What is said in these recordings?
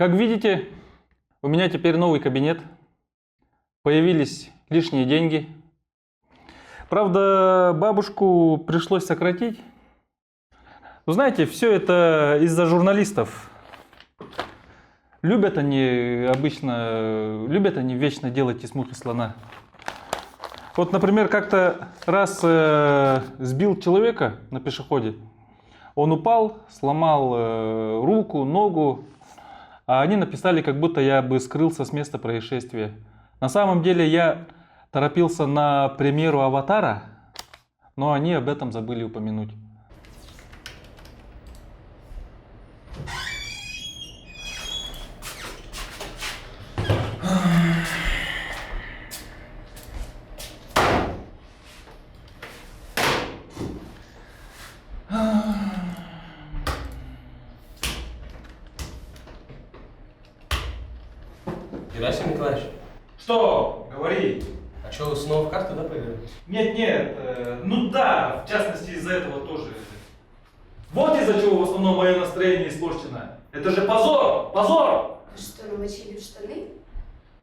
Как видите, у меня теперь новый кабинет. Появились лишние деньги. Правда, бабушку пришлось сократить. Вы знаете, все это из-за журналистов. Любят они вечно делать из мухи слона. Вот, например, как-то раз сбил человека на пешеходе. Он упал, сломал руку, ногу, а они написали, как будто я бы скрылся с места происшествия. На самом деле я торопился на премьеру «Аватара», но они об этом забыли упомянуть. Герасим Николаевич, Что? Говори. а что, вы снова в карты, да, поиграли? Нет, ну да, в частности из-за этого тоже. Вот из-за чего в основном мое настроение испорчено. Это же позор! Позор! Вы что, намочили в штаны?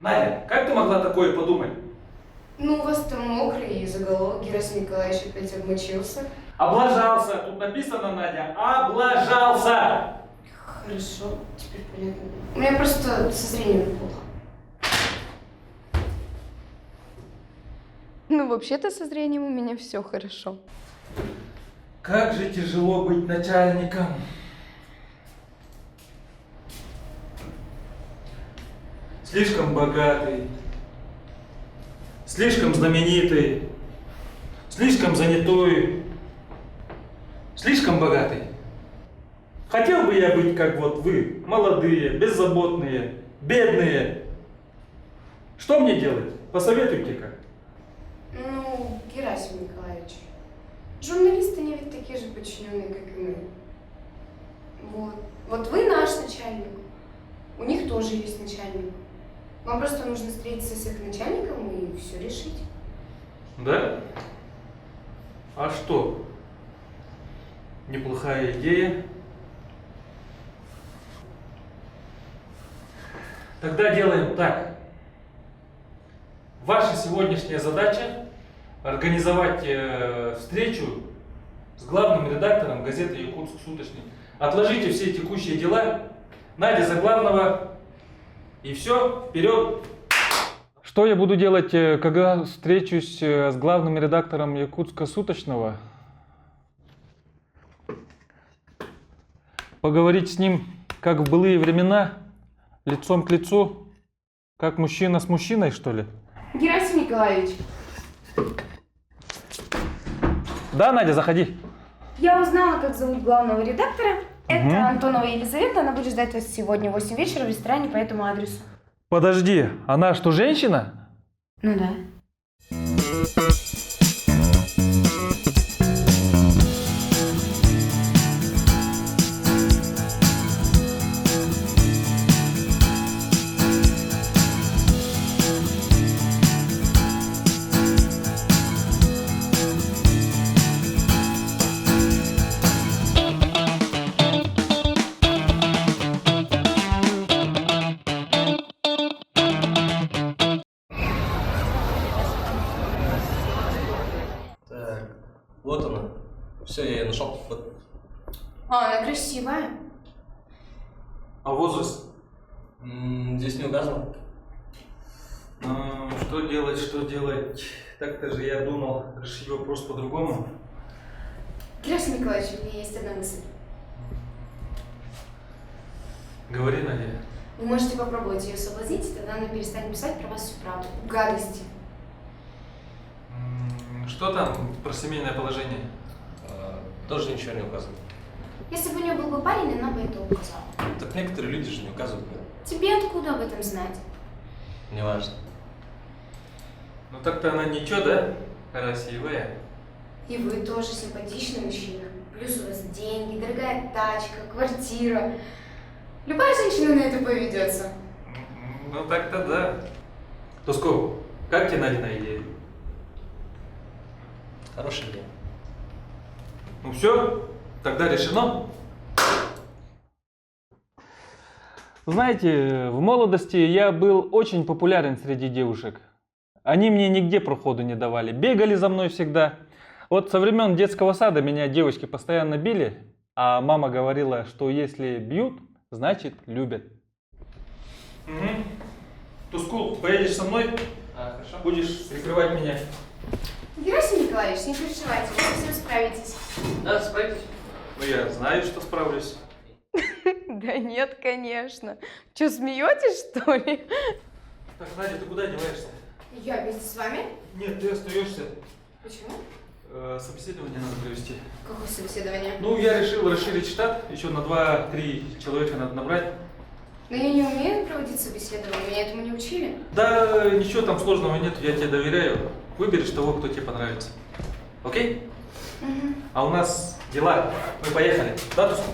Надя, как ты могла такое подумать? Ну, у вас там мокрый, и заголовок Герасим Николаевич опять обмочился. Облажался. Тут написано, Надя, облажался. Хорошо, теперь понятно. У меня просто со зрением плохо. Ну, вообще-то со зрением у меня все хорошо. Как же тяжело быть начальником. Слишком богатый, слишком знаменитый, слишком занятой, слишком богатый. Хотел бы я быть как вот вы, молодые, беззаботные, бедные. Что мне делать? Посоветуйте-ка. Ну, Герасим Николаевич, журналисты, они ведь такие же подчиненные, как и мы. Вот вы наш начальник, у них тоже есть начальник. Вам просто нужно встретиться с их начальником и все решить. Да? А что? Неплохая идея. Тогда делаем так. Ваша сегодняшняя задача организовать встречу с главным редактором газеты «Якутск суточный». Отложите все текущие дела. Надя за главного. И все, вперед! Что я буду делать, когда встречусь с главным редактором Якутска суточного? Поговорить с ним, как в былые времена, лицом к лицу, как мужчина с мужчиной, что ли? Герасим Николаевич, Да, Надя, заходи. я узнала, как зовут главного редактора. Это Антонова Елизавета, она будет ждать вас сегодня в 8 вечера в ресторане по этому адресу. Подожди, она что, женщина? Ну да. Так, вот она. Все, я ее нашел. Вот. Она красивая. А возраст? Здесь не указано. Что делать, что делать? Так-то же я думал решить вопрос по-другому. Герасим Николаевич, у меня есть одна мысль. Говори, Надя. Вы можете попробовать ее соблазнить, тогда она перестанет писать про вас всю правду. Гадости. Что там про семейное положение? Тоже ничего не указано. Если бы у нее был бы парень, она бы это указала. Так некоторые люди же не указывают. Да? Тебе откуда об этом знать? Неважно. Ну так-то она ничего, да? Красивая. И вы тоже симпатичный мужчина. Плюс у вас деньги, дорогая тачка, квартира. Любая женщина на это поведется. Ну так-то да. Тусков, как тебе Надина идея? Хорошая идея. Ну все, тогда решено. Знаете, в молодости я был очень популярен среди девушек. Они мне нигде проходу не давали, бегали за мной всегда. Вот со времен детского сада меня девочки постоянно били, а мама говорила, что если бьют, значит любят. Тускул, поедешь со мной? Хорошо. Будешь прикрывать меня. Герасим Николаевич, не переживайте, вы совсем справитесь. Да, справитесь. Ну я знаю, что справлюсь. Да нет, конечно. Че, смеетесь, что ли? Так, Надя, ты куда одеваешься? Я вместе с вами? Нет, ты остаешься. Почему? Собеседование надо провести. Какое собеседование? Ну, я решил расширить штат, еще на 2-3 человека надо набрать. Но я не умею проводить собеседование, меня этому не учили. Да, ничего там сложного нет, я тебе доверяю. Выберешь того, кто тебе понравится. Окей? Угу. А у нас дела. Мы поехали. Да, Туску?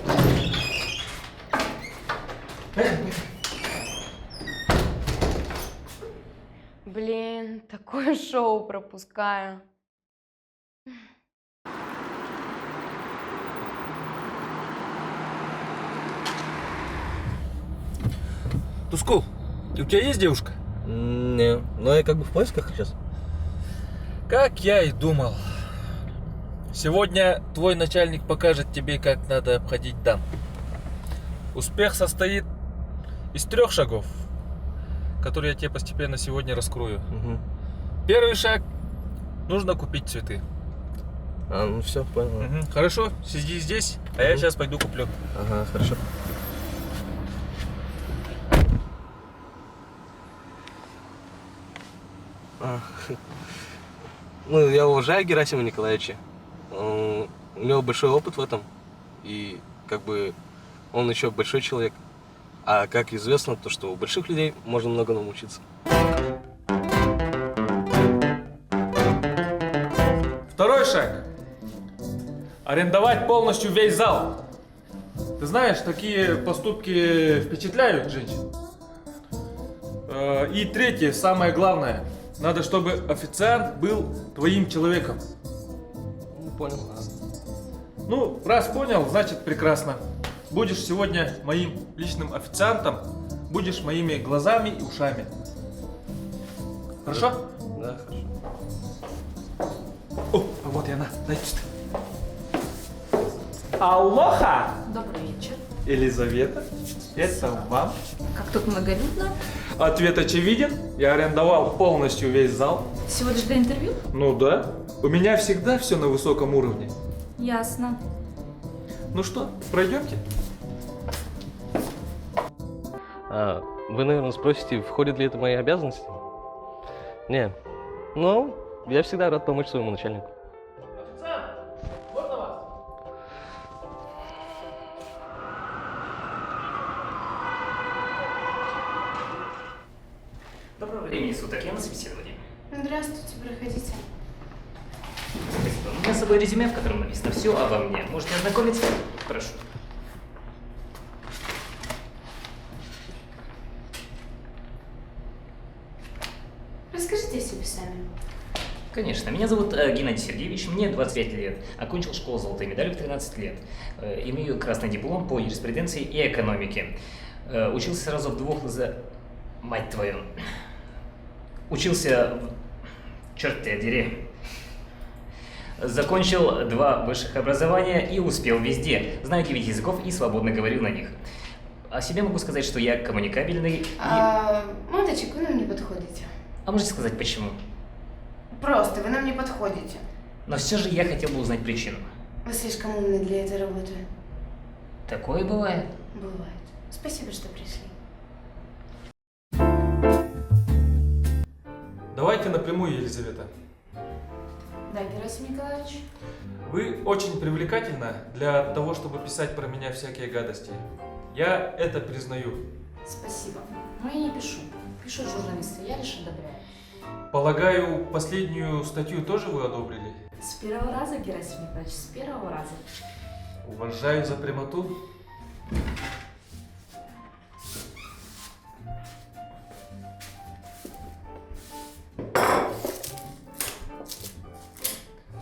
Блин, такое шоу пропускаю. Тускул, у тебя есть девушка? Не, но я как бы в поисках сейчас. Как я и думал. Сегодня твой начальник покажет тебе, как надо обходить дам. Успех состоит из 3 шагов, которые я тебе постепенно сегодня раскрою. Угу. Первый шаг – нужно купить цветы. Ну все, понял. Мгм. Хорошо, сиди здесь, а я сейчас пойду куплю. Ага, хорошо. Ну, я уважаю Герасима Николаевича. У него большой опыт в этом. И как бы он еще большой человек. А как известно, то что у больших людей можно много научиться. Второй шаг. Арендовать полностью весь зал. Ты знаешь, такие поступки впечатляют женщин. И третье, самое главное. Надо, чтобы официант был твоим человеком. Понял. Ну, раз понял, значит прекрасно. Будешь сегодня моим личным официантом, будешь моими глазами и ушами. Хорошо? Да, хорошо. О, вот и она. Дай чисто. Алоха! Добрый вечер. Елизавета, это вам. Как тут многолюдно. Ответ очевиден. Я арендовал полностью весь зал. Всего лишь для интервью? Ну да. У меня всегда все на высоком уровне. Ясно. Ну что, пройдемте? Вы, наверное, спросите, входит ли это в мои обязанности? Не. Но я всегда рад помочь своему начальнику. Официант, можно вас? Доброго времени суток, я на собеседовании. Здравствуйте, проходите. Спасибо. У меня с собой резюме, в котором написано все обо мне. Можете ознакомиться? Прошу. Расскажите о себе сами. Конечно. Меня зовут Геннадий Сергеевич, мне 25 лет. Окончил школу золотой медалью в 13 лет. Имею красный диплом по юриспруденции и экономике. Учился сразу в 2 Мать твою. Учился Черт тебя дери. Закончил 2 высших образования и успел везде. Знаю 9 языков и свободно говорю на них. О себе могу сказать, что я коммуникабельный и... Мальчик, вы нам не подходите. А можете сказать почему? Просто, вы нам не подходите. Но все же я хотел бы узнать причину. Вы слишком умны для этой работы. Такое бывает. Бывает. Спасибо, что пришли. Давайте напрямую, Елизавета. Да, Герасим Николаевич? Вы очень привлекательна для того, чтобы писать про меня всякие гадости. Я это признаю. Спасибо. Но я не пишу. Пишут журналисты, я лишь одобряю. Полагаю, последнюю статью тоже вы одобрили? С первого раза, Герасим Николаевич, с первого раза. Уважаю за прямоту.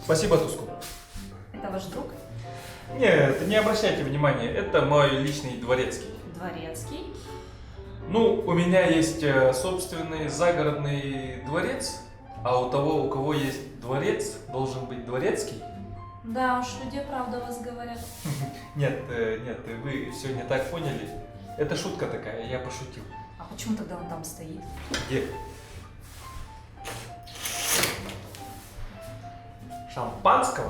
Спасибо, Туску. Это ваш друг? Нет, не обращайте внимания, это мой личный дворецкий. Дворецкий. Ну, у меня есть собственный загородный дворец, а у того, у кого есть дворец, должен быть дворецкий. Да уж, люди правда вас говорят. Нет, вы все не так поняли. Это шутка такая, я пошутил. А почему тогда он там стоит? Где? Шампанского?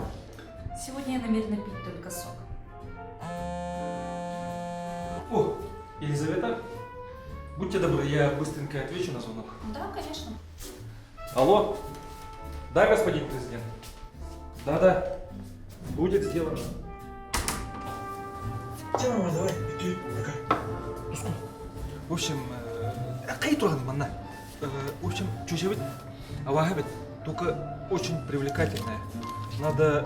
Сегодня я намерена пить только сок. О, Елизавета, будьте добры, я быстренько отвечу на звонок. Да, конечно. Алло? Да, господин президент? Да, будет сделано. Давай, иди, В общем, какая тураны, манна? В общем, чуть-чуть, авагабит, только очень привлекательная. Надо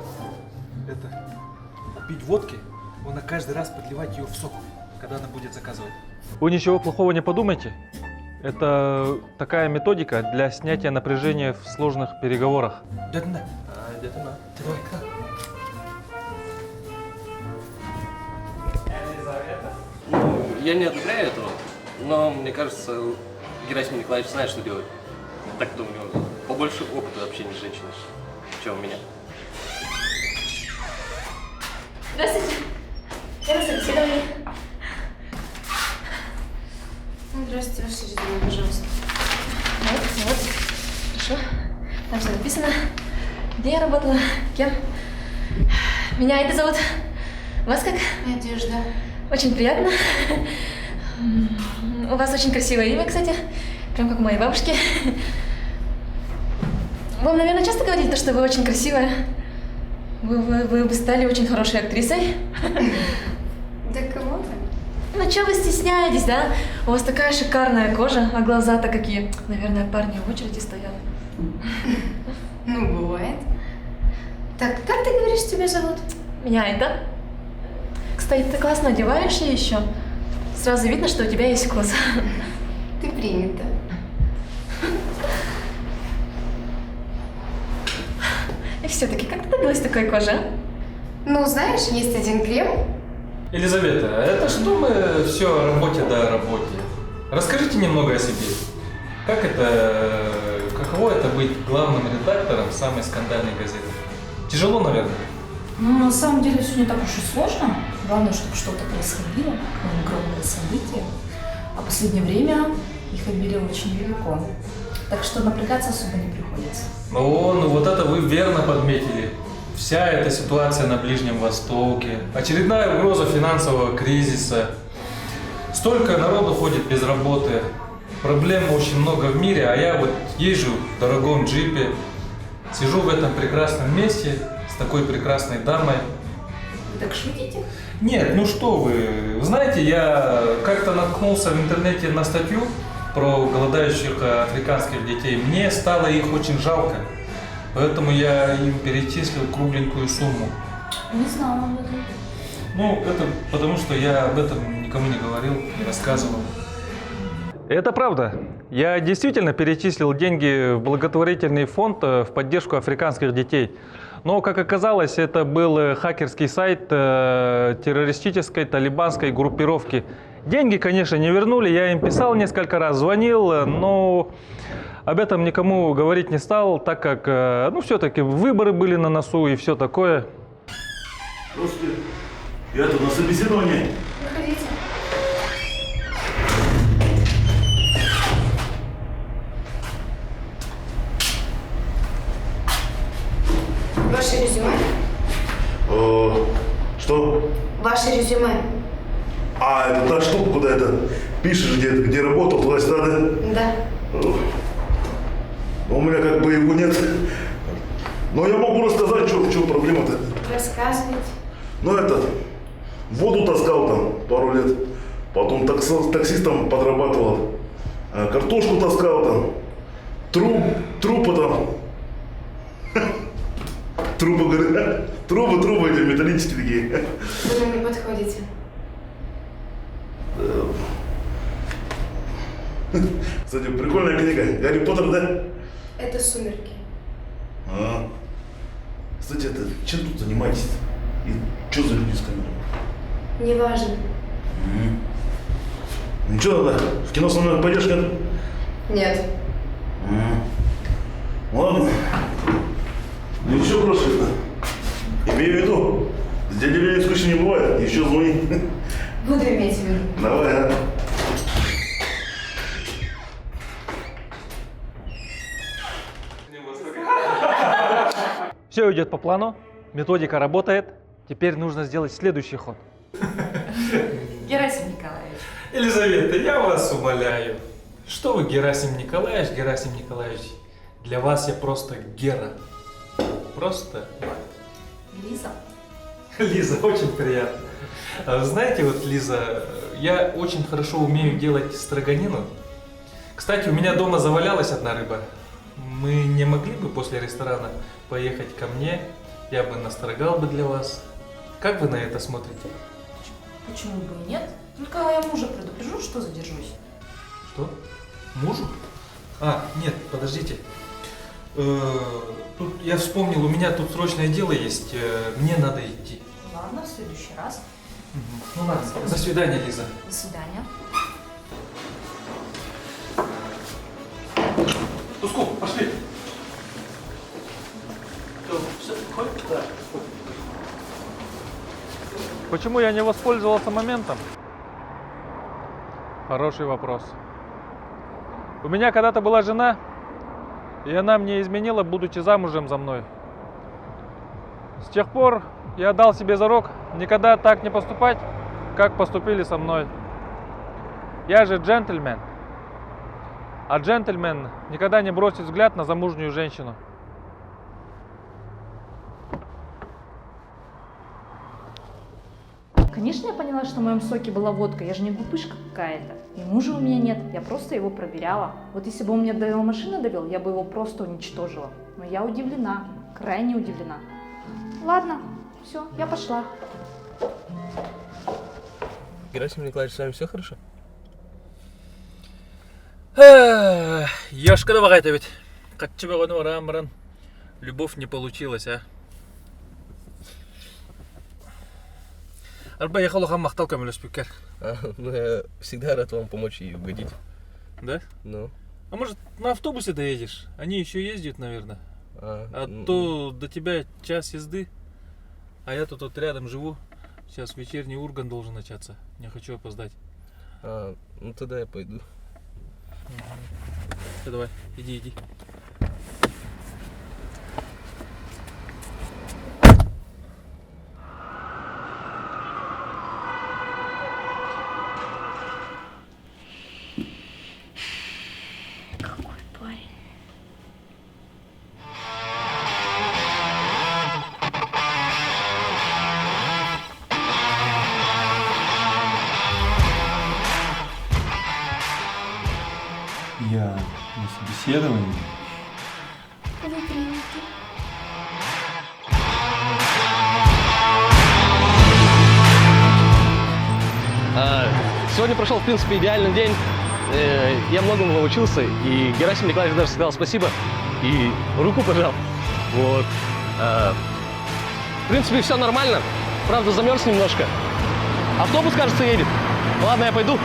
купить водки, она каждый раз подливать ее в сок, когда она будет заказывать. Вы ничего плохого не подумайте. Это такая методика для снятия напряжения в сложных переговорах. Дядя На. Давай, Елизавета. Ну, я не одобряю этого, но мне кажется, Герасим Николаевич знает, что делает. Так думаю, у него побольше опыта общения с женщиной, чем у меня. Здравствуйте. Я на собеседовании. Здравствуйте, ваше резюме, пожалуйста. Вот. Хорошо. Там все написано. Где я работала, кем. Меня Айда зовут. Вас как? Надежда. Очень приятно. У вас очень красивое имя, кстати. Прям как у моей бабушки. Вам, наверное, часто говорили, что вы очень красивая. Вы бы стали очень хорошей актрисой. Да кого там? Ну чё вы стесняетесь, да? У вас такая шикарная кожа, а глаза-то какие. Наверное, парни в очереди стоят. Ну, бывает. Так, как ты говоришь, тебя зовут? Меня Айда. Кстати, ты классно одеваешься еще. Сразу видно, что у тебя есть вкус. Ты принята. И все-таки, как ты добилась такой кожи, а? Ну, знаешь, есть один крем. Елизавета, это что мы все о работе да о работе? Расскажите немного о себе. Каково это быть главным редактором самой скандальной газеты? Тяжело, наверное? Ну, на самом деле, все не так уж и сложно. Главное, чтобы что-то происходило, огромное событие. А в последнее время их обилие очень велико. Так что напрягаться особо не приходится. Ну вот это вы верно подметили. Вся эта ситуация на Ближнем Востоке, очередная угроза финансового кризиса. Столько народу ходит без работы, проблем очень много в мире, а я вот езжу в дорогом джипе, сижу в этом прекрасном месте с такой прекрасной дамой. Вы так шутите? Нет, ну что вы, знаете, я как-то наткнулся в интернете на статью про голодающих африканских детей. Мне стало их очень жалко, поэтому я им перечислил кругленькую сумму. Не знала об этом. Ну, это потому, что я об этом никому не говорил, не рассказывал. Это правда. Я действительно перечислил деньги в благотворительный фонд в поддержку африканских детей. Но, как оказалось, это был хакерский сайт террористической талибанской группировки. Деньги, конечно, не вернули, я им писал несколько раз, звонил, но об этом никому говорить не стал, так как, ну, все-таки выборы были на носу и все такое. Здравствуйте. Я тут на собеседовании. Проходите. Ваше резюме? Что? Ваше резюме. А, это та штука, куда это пишешь, где работал, туда-сюда, да? Да. У меня как бы его нет. Но я могу рассказать, в чем проблема-то. Рассказывайте. Ну, воду таскал там пару лет. Потом таксистом подрабатывал. Картошку таскал там. Трупы там. Трубы, говорят. Трубы эти металлические такие. Вы нам не подходите. Кстати, прикольная книга. Гарри Поттер, да? Это «Сумерки». Кстати, чем тут занимаетесь? И что за люди с камерой? Неважно. Ничего, да, в кино со мной пойдешь, нет? Нет. Ладно. Ничего, просто имей в виду, с дядей Леней скучно не бывает, еще звони. Буду иметь в виду. Давай, а. Все идет по плану, методика работает. Теперь нужно сделать следующий ход. Герасим Николаевич. Елизавета, я вас умоляю. Что вы, Герасим Николаевич, для вас я просто Гера. Просто Лиза. Лиза, очень приятно. Знаете, вот, Лиза, я очень хорошо умею делать строганину. Кстати, у меня дома завалялась одна рыба. Мы не могли бы после ресторана поехать ко мне? Я бы настрогал бы для вас. Как вы на это смотрите? Почему бы и нет? Только я мужа предупрежу, что задержусь. Что? Мужу? Нет, подождите. Тут я вспомнил, у меня тут срочное дело есть. Мне надо идти. Ладно, в следующий раз. Ну ладно, до свидания, Лиза. До свидания. Тусков, пошли. Почему я не воспользовался моментом? Хороший вопрос. У меня когда-то была жена, и она мне изменила, будучи замужем за мной. С тех пор я дал себе зарок никогда так не поступать, как поступили со мной. Я же джентльмен. А джентльмен никогда не бросит взгляд на замужнюю женщину. Конечно, я поняла, что в моем соке была водка. Я же не глупышка какая-то. И мужа у меня нет. Я просто его проверяла. Вот если бы он мне до машины довел, я бы его просто уничтожила. Но я удивлена. Крайне удивлена. Ладно, все, я пошла. Герасим Николаевич, с вами все хорошо? Ёшка давай-то ведь. Как тебе рамран. Любовь не получилась, а? Арба ехал хам махтал камелю спикер. Ну, я всегда рад вам помочь и угодить. Да? Ну. А может на автобусе доедешь? Они еще ездят, наверное. То до тебя час езды. А я тут вот рядом живу. Сейчас вечерний урган должен начаться. Не хочу опоздать. Ну тогда я пойду. Все, давай, иди. Я на собеседовании. Сегодня прошел, в принципе, идеальный день. Я многому научился, и Герасим Николаевич даже сказал спасибо и руку пожал. Вот. В принципе, все нормально. Правда, замерз немножко. Автобус, кажется, едет. Ладно, я пойду.